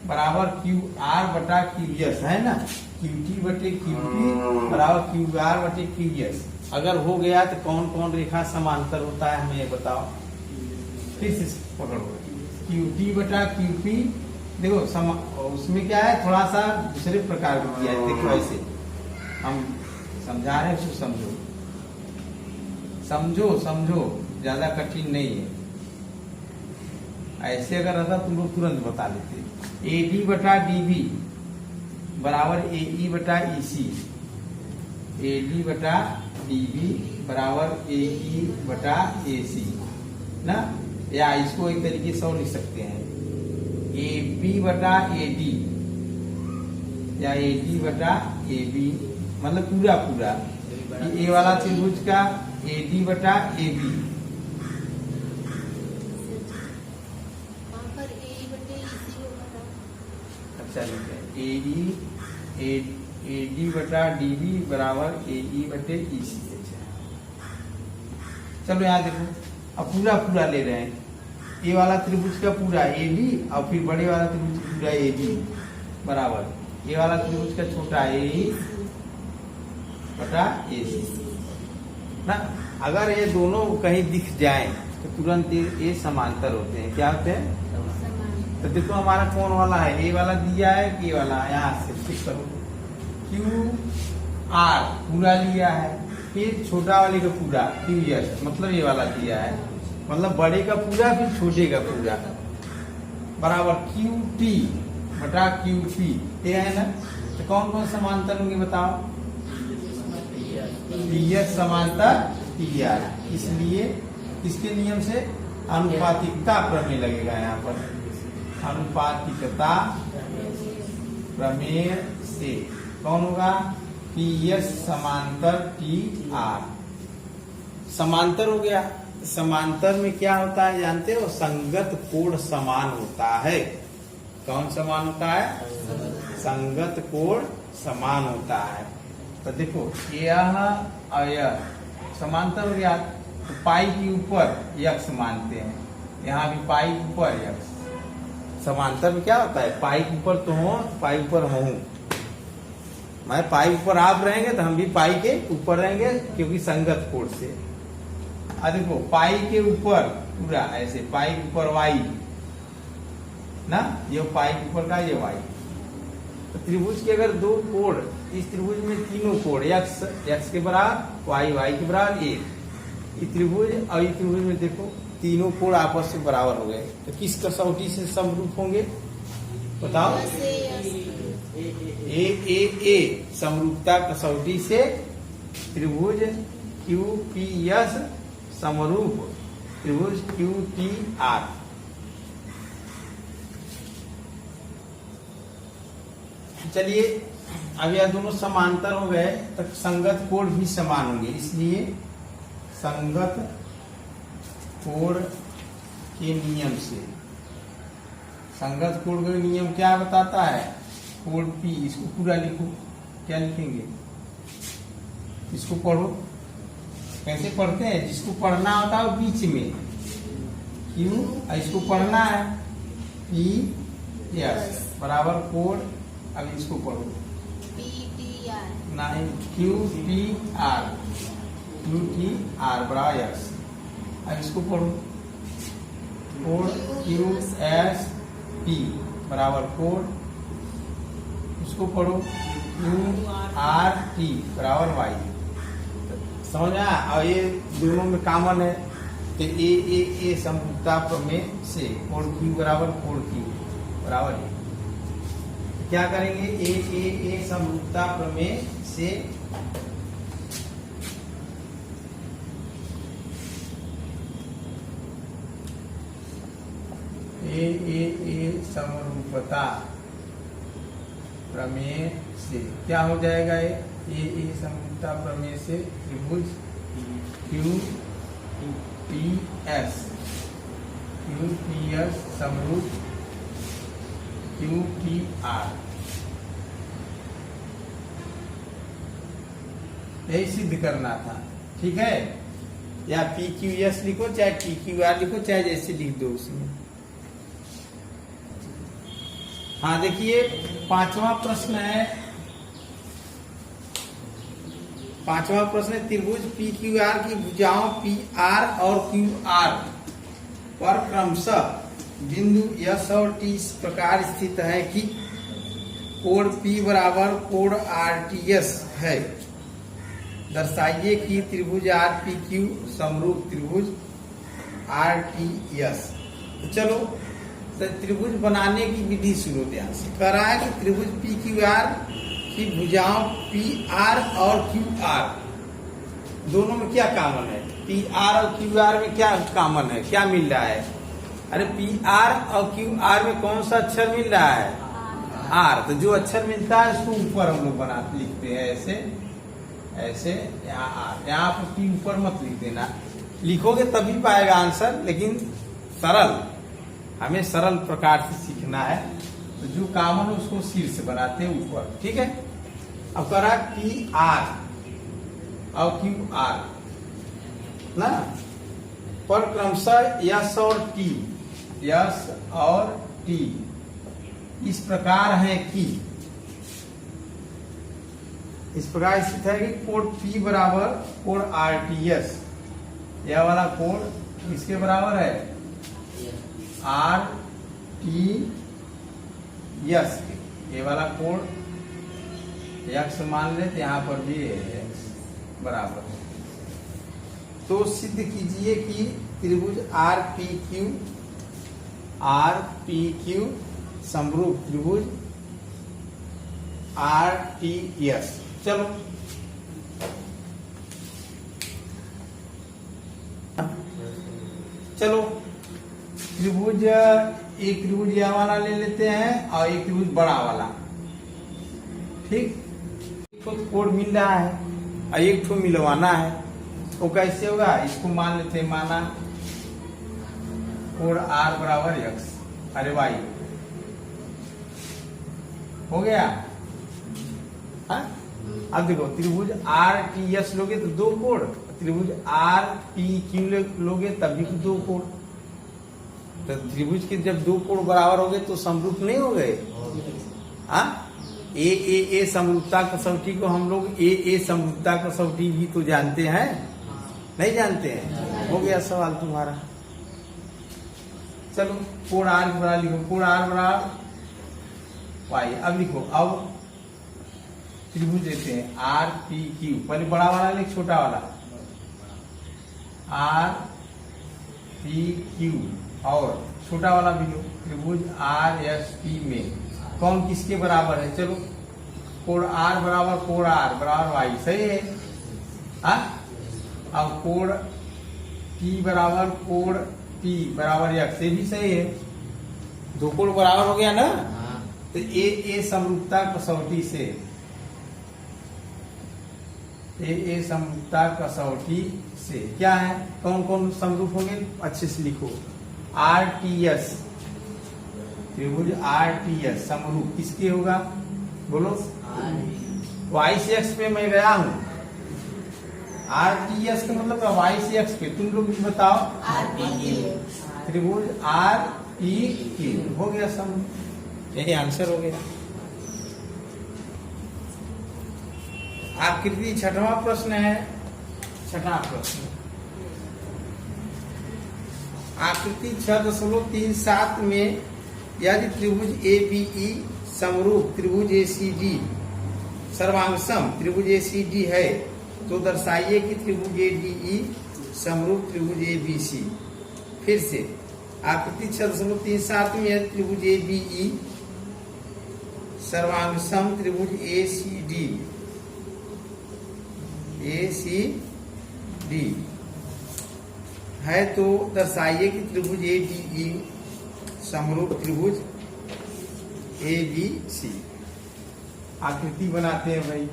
बराबर क्यू आर बटा क्यू एस, है ना। क्यूटी बटे क्यूपी बराबर क्यू आर बटे क्यू एस। अगर हो गया तो कौन कौन रेखा समांतर होता है, हमें ये बताओ। फिर से पकड़ो, क्यूटी बटा क्यूपी, देखो उसमें क्या है, थोड़ा सा दूसरे प्रकार का किया है। देखो ऐसे हम समझा रहे हैं, उसको समझो, समझो समझो, ज्यादा कठिन नहीं है। ऐसे अगर रहता तुम लोग तुरंत बता लेते। ए डी बटा डी बी बराबर ए ई बटा ई सी, ए डी बटा डी बी बराबर ए ई बटा ए सी ना, या इसको एक तरीके से और लिख सकते हैं, ए बी बटा ए डी या AD बटा AB, मतलब पूरा पूरा ए वाला त्रिभुज का AD बटा AB। अच्छा ठीक है, AD बटा DB बराबर AE बटे ECH। चलो यहाँ देखो, अब पूरा पूरा ले रहे हैं, ए वाला त्रिभुज का पूरा AD और फिर बड़े वाला त्रिभुज का पूरा AD बराबर ए वाला त्रिभुज का छोटा AE बटा AC ना। अगर ये दोनों कहीं दिख जाए तो तुरंत ये समांतर होते हैं। क्या होते हैं? तो देखो हमारा कौन वाला है, ए वाला दिया है कि ए वाला, यहाँ से चेक करो, QR पूरा लिया है, फिर छोटा वाले का पूरा QS, मतलब ये वाला दिया है, मतलब बड़े का पूरा फिर छोटे का पूरा बराबर QT बटा QP, ये है ना। तो कौन कौन समांतर होंगे बताओ? PS समांतर PR, इसलिए किसके नियम से? अनुपातिकता प्रमेय लगेगा यहाँ पर, अनुपातिकता प्रमेय से कौन होगा? PS समांतर TR। समांतर हो गया। समांतर में क्या होता है जानते हो? संगत कोण समान होता है। कौन समान होता है? संगत कोण समान होता है। तो देखो यह और यह समांतर हो गया, तो पाई के ऊपर यक्ष मानते हैं, यहाँ भी पाई के ऊपर यक्ष। समांतर में क्या होता है? पाई के ऊपर तो हो, पाई ऊपर हूँ मैं, पाई ऊपर आप रहेंगे तो हम भी पाई के ऊपर रहेंगे, क्योंकि संगत कोण से। देखो पाई के ऊपर पूरा ऐसे, पाई के ऊपर Y ना, ये पाई के ऊपर का ये Y। तो त्रिभुज के अगर दो कोण, इस त्रिभुज में तीनों कोण x के बराबर, y के बराबर, ये त्रिभुज और ये त्रिभुज में देखो तीनों कोण आपस में बराबर हो गए, तो किस कसौटी से समरूप होंगे बताओ? ए समरूपता कसौटी से त्रिभुज QPS समरूप त्रिभुज QTR। चलिए अब यह दोनों समांतर हो गए, तो संगत कोण भी समान होंगे, इसलिए संगत कोण के नियम से, संगत कोण का नियम क्या बताता है? कोण P, इसको पूरा लिखो। क्या लिखेंगे? इसको पढ़ो। कैसे पढ़ते हैं? जिसको पढ़ना होता है बीच में Q, इसको पढ़ना है PS बराबर कोण, अब इसको पढ़ो नहीं, QPR बराबर x। अब इसको पढ़ो, कोण QSP बराबर कोण, इसको पढ़ो QRT बराबर y। समझ आया? और ये दोनों में कॉमन है, तो ए समरूपता प्रमेय से कोण Q बराबर कोण Q बराबर है। क्या करेंगे? ए समरूपता प्रमेय से ए समरूपता प्रमेय से क्या हो जाएगा? ए समरूपता प्रमेय से त्रिभुज QPS समरूप QTR, यही सिद्ध करना था। ठीक है, या PQS लिखो, चाहे PQR लिखो, चाहे जैसे लिख दो उसमें। हाँ देखिए, पांचवा प्रश्न है, त्रिभुज PQR की भुजाओं PR और QR पर क्रमशः बिंदु S और T इस प्रकार स्थित है कि कोण P बराबर कोण RTS है। दर्शाइए कि त्रिभुज RPQ समरूप त्रिभुज RTS। तो चलो, तो त्रिभुज बनाने की विधि शुरू ध्यान से। कह रहा है कि त्रिभुज PQR की भुजाओं PR और QR दोनों में क्या कॉमन है? PR और QR में क्या कॉमन है? क्या मिल रहा है? अरे PR और QR में कौन सा अक्षर मिल रहा है? आर, तो जो अक्षर मिलता है उसको ऊपर हम लोग बनाते लिखते हैं ऐसे ऐसे, यहाँ आर, यहाँ पर टी ऊपर मत लिख देना, लिखोगे तभी पाएगा आंसर, लेकिन सरल, हमें सरल प्रकार से सीखना है, तो जो कॉमन है उसको शीर्ष बनाते हैं ऊपर, ठीक है। अब करा टी आर और क्यू आर ना, पर क्रमशः यस और टी, यस और टी इस प्रकार है कि, इस प्रकार स्थित है कि कोड P बराबर कोड RTS, यह वाला कोड किसके बराबर है, RTS के, ये वाला कोड x मान लेते, यहाँ पर भी x बराबर है। तो सिद्ध कीजिए कि त्रिभुज RPQ समरूप त्रिभुज RTS। चलो चलो त्रिभुज, एक त्रिभुज यह वाला ले लेते हैं और एक त्रिभुज बड़ा वाला, ठीक। तो कोड मिल रहा है और एक ठो मिलवाना है, तो कैसे होगा, इसको मान लेते हैं, माना कोड R बराबर x, अरे y हो गया। हाँ? अब देखो त्रिभुज RTS लोगे तो दो कोड, त्रिभुज RPQ लोगे तब भी दो कोड, तो त्रिभुज के जब दो कोड बराबर हो गए तो समरूप नहीं हो गए। हाँ, ए समरूपता कसौटी को हम लोग ए समरूपता कसौटी भी तो जानते हैं, नहीं जानते हैं। हो गया सवाल तुम्हारा। चलो कोड R बराबर लिखो, कोड R बराबर y। अब लिखो, अब त्रिभुज देते हैं RPQ, पहले बड़ा वाला लिख, छोटा वाला RPQ और छोटा वाला भी लो, त्रिभुज RSP में कौन किसके बराबर है। चलो कोड R बराबर y, सही है। अब कोड P बराबर कोड P बराबर x, ये भी सही है, दो कोड बराबर हो गया ना। तो ए समरूपता कसौटी से, ए समरूपता कसौटी से क्या है, कौन कौन समरूप होंगे, अच्छे से लिखो। RTS, त्रिभुज RTS समरूप किसके होगा, बोलो। y से x पे मैं गया हूं, RTS का मतलब y से x पे, तुम लोग भी बताओ। त्रिभुज RPQ हो गया समरूप, यही आंसर हो गया। आकृति छठवां प्रश्न है, छठा प्रश्न, आकृति 6.37 में यदि त्रिभुज ABE समरूप त्रिभुज ACD सर्वांगसम त्रिभुज ACD है तो दर्शाइए कि त्रिभुज ADE समरूप त्रिभुज ABC। फिर से आकृति 6.37 में यदि त्रिभुज ABE सर्वांगसम त्रिभुज ACD है तो दर्शाइए कि त्रिभुज ADE समरूप त्रिभुज ABC। आकृति बनाते हैं भाई,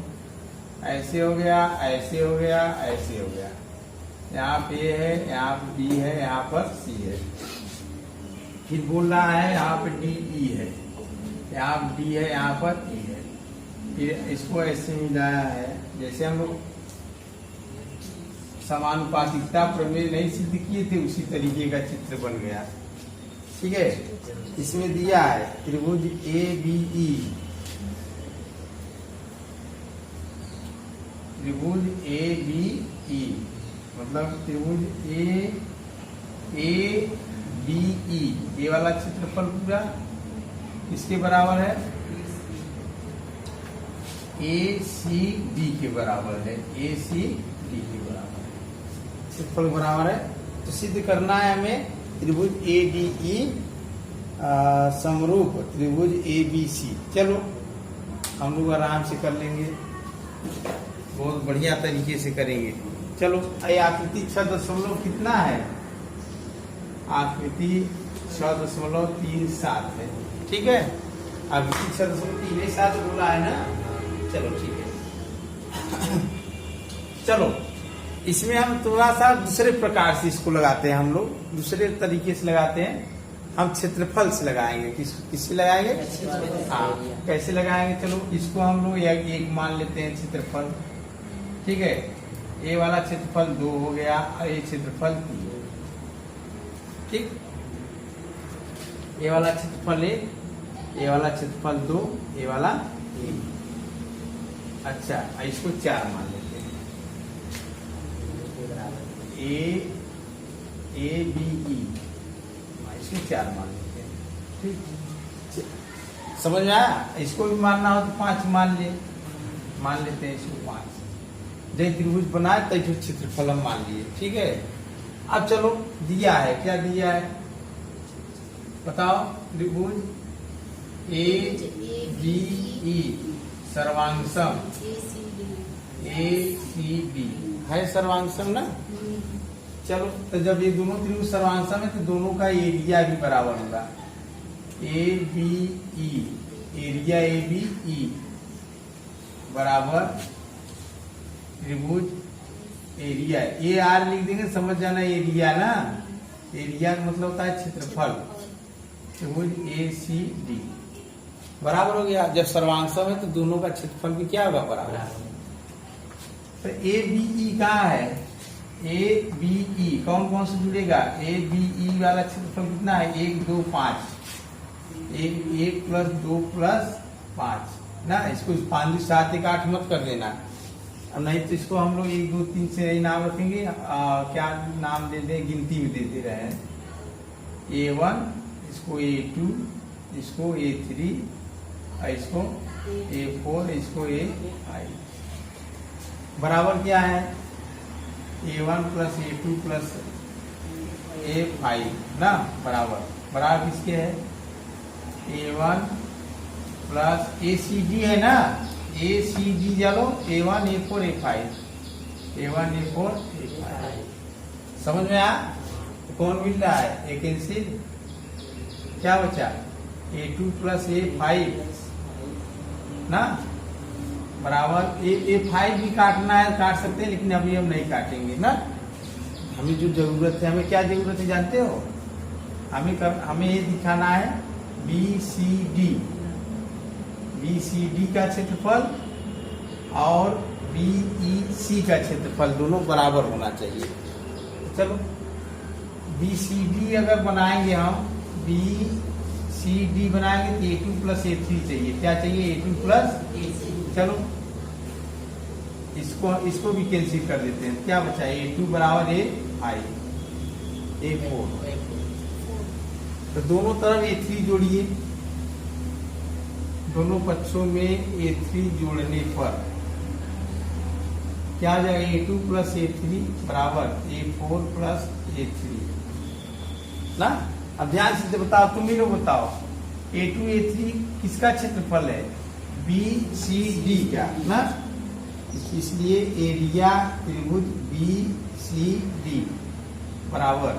ऐसे हो गया, ऐसे हो गया, ऐसे हो गया, यहाँ पे A है, यहाँ पे B है, यहाँ पर C है, फिर बोल रहा है यहाँ पे DE है, यहाँ पे D है, यहाँ पर E है, फिर इसको ऐसे मिलाया है, जैसे हम लोग समानुपातिकता प्रमेय नहीं सिद्ध किए थे उसी तरीके का चित्र बन गया, ठीक है। इसमें दिया है त्रिभुज ABE, त्रिभुज ABE मतलब त्रिभुज ABE, ये वाला क्षेत्रफल पूरा किसके बराबर है, ACD के बराबर है, ACD के बराबर है, क्षेत्रफल बराबर है। तो सिद्ध करना है हमें त्रिभुज ADE समरूप त्रिभुज ABC। चलो हम लोग आराम से कर लेंगे, बहुत बढ़िया तरीके से करेंगे। चलो आकृति 6 कितना है, आकृति 6.37 है, ठीक है। अब शिक्षक तीन ही साथ बोला है ना, चलो ठीक है। चलो इसमें हम थोड़ा सा दूसरे प्रकार से इसको लगाते हैं, हम लोग दूसरे तरीके से लगाते हैं। हम क्षेत्रफल से लगाएंगे, किससे लगाएंगे? हाँ, कैसे लगाएंगे? चलो इसको हम लोग एक मान लेते हैं क्षेत्रफल, ठीक है। ए वाला क्षेत्रफल 2 हो गया और ये क्षेत्रफल 3, ठीक। ए वाला क्षेत्रफल 1, ए वाला क्षेत्रफल 2, ए वाला 3। अच्छा, इसको 4 मान लेते हैं। ए बी ई, इसको 4 मान लेते हैं, ठीक। समझ में आया? इसको भी मानना हो तो 5 मान लेते हैं इसको 5। जय त्रिभुज बनाए तो क्षेत्रफल हम मान लिए, ठीक है। अब चलो दिया है, क्या दिया है बताओ? त्रिभुज ए बी ई सर्वांगसम ए सी बी है, सर्वांगसम ना। चलो तो जब ये दोनों त्रिभुज सर्वांगसम है तो दोनों का एरिया भी बराबर होगा। A B E, area A B E बराबर त्रिभुज एरिया, ए आर लिख देंगे, समझ जाना एरिया ना। एरिया का मतलब होता है क्षेत्रफल। त्रिभुज ए सी डी बराबर हो गया। जब सर्वांगसम है तो दोनों का क्षेत्रफल भी क्या होगा? बराबर। तो ए बी ई कहाँ है? ए बी ई कौन कौन से जुड़ेगा? ए बी ई वाला क्षेत्रफल कितना है? 1 2 5, 1 प्लस 2 प्लस 5 ना। इसको 5 7 1 8 मत कर देना, अब नहीं तो इसको हम लोग 1 2 3 से यही नाम रखेंगे। क्या नाम दे दें? गिनती में देते रहे। A1, इसको A2, इसको A3, इसको A4, इसको A5 बराबर क्या है? A1 plus A2 plus A5 ना, बराबर किसके है? A1 प्लस ACD है ना, ACD चलो A1 A4 A5, A1 A4 A5 समझ में आ? कौन मिल रहा है? एक कैंसिल, क्या बचा? A2 प्लस A5 ना, बराबर A5 भी काटना है, काट सकते हैं, लेकिन अभी हम नहीं काटेंगे ना। हमें जो जरूरत है, हमें क्या जरूरत है जानते हो? हमें ये दिखाना है BCD का क्षेत्रफल और BEC का क्षेत्रफल दोनों बराबर होना चाहिए। चलो BCD अगर बनाएंगे हम, BCD बनाएंगे तो A2 प्लस A3 चाहिए। क्या चाहिए? A2 plus A3। चलो इसको भी कैंसिल कर देते हैं, क्या बचा? A2 बराबर A5 A4, तो दोनों तरफ A3 जोड़िए, दोनों पक्षों में A3 जोड़ने पर क्या आ जाएगा? A2 प्लस A3 बराबर A4 प्लस A3 ना। अब ध्यान से बताओ, तुम ही लोग बताओ, A2 A3 किसका क्षेत्रफल है? BCD का ना। इसलिए एरिया त्रिभुज BCD बराबर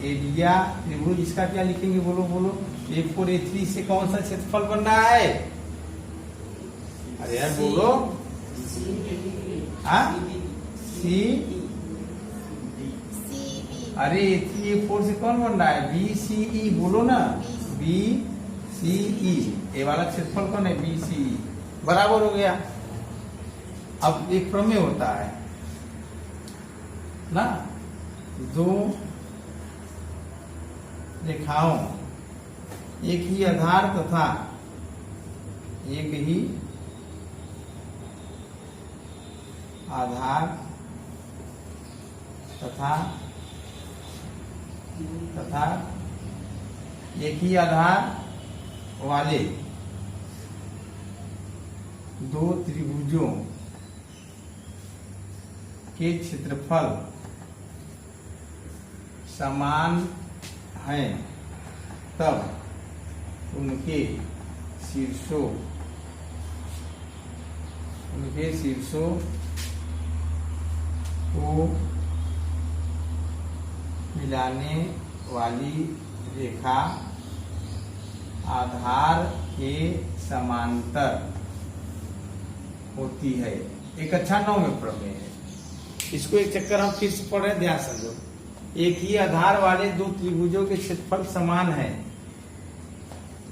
एरिया त्रिभुज, इसका क्या लिखेंगे? बोलो A4 A3 से कौन सा क्षेत्रफल बन रहा है? अरे यार बोलो, अरे A3 A4 से कौन बन रहा है? BCE बोलो ना, BCE, ये वाला क्षेत्रफल कौन है? BCE बराबर हो गया। अब एक प्रमेय होता है ना, दो रेखाओं एक ही आधार तथा एक ही आधार तथा एक ही आधार वाले दो त्रिभुजों के क्षेत्रफल समान हैं तब उनके शीर्षों को मिलाने वाली रेखा आधार के समांतर होती है। एक अच्छा नौवें प्रमेय है। इसको एक चक्कर हम फिर से पढ़ रहे हैं, ध्यान समझो। एक ही आधार वाले दो त्रिभुजों के क्षेत्रफल समान है,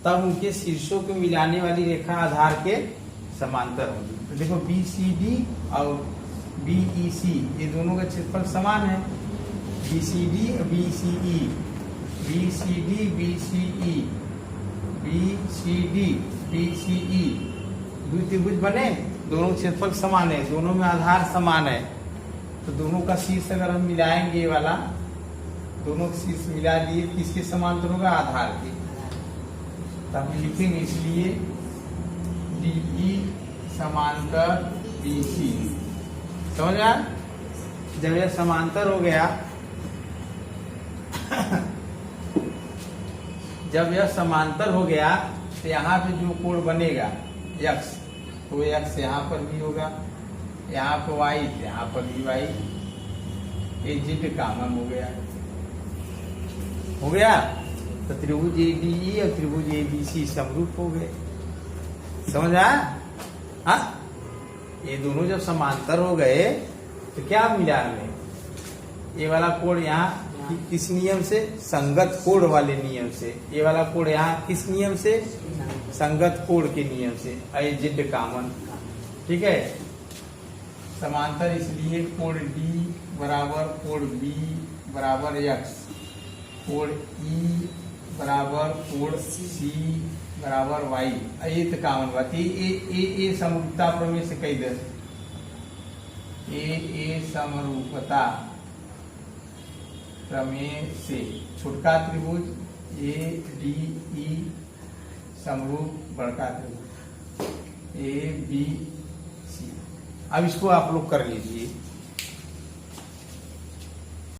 तब उनके शीर्षों को मिलाने वाली रेखा आधार के समांतर होगी। तो देखो BCD और BEC ये दोनों का क्षेत्रफल समान है। BCD BCE, BCD BCE, BCD BCE द्वित्रिभुज बने, दोनों क्षेत्रफल समान है, दोनों में आधार समान है। तो दोनों का शीर्ष अगर हम मिलाएंगे, ये वाला दोनों का शीर्ष मिला लिए, किसके समांतर होगा? आधार के। तो हम लिखेंगे इसलिए DE समांतर BC। समझ आया? जब यह समांतर हो गया जब यह समांतर हो गया तो यहाँ पे जो कोण बनेगा x, तो x यहाँ पर भी होगा, यहाँ पर y, यहाँ पर भी y, ये z कॉमन हो गया। तो त्रिभुज ADE और त्रिभुज ABC समरूप हो गए। समझ आया? हाँ, ये दोनों जब समांतर हो गए तो क्या मिला हमें? ये वाला कोण यहाँ किस नियम से? संगत कोण वाले नियम से। ये वाला कोण यहाँ किस नियम से? संगत कोण के नियम से। z कॉमन, ठीक है। समांतर इसलिए कोण D बराबर कोण B बराबर x, कोण E बराबर कोण C बराबर y। ये तो कॉमन बात। ये समरूपता प्रमेय से कही दे, ये समरूपता प्रमेय से छोटका त्रिभुज ADE समरूप बड़का त्रिभुज ABC। अब इसको आप लोग कर लीजिए।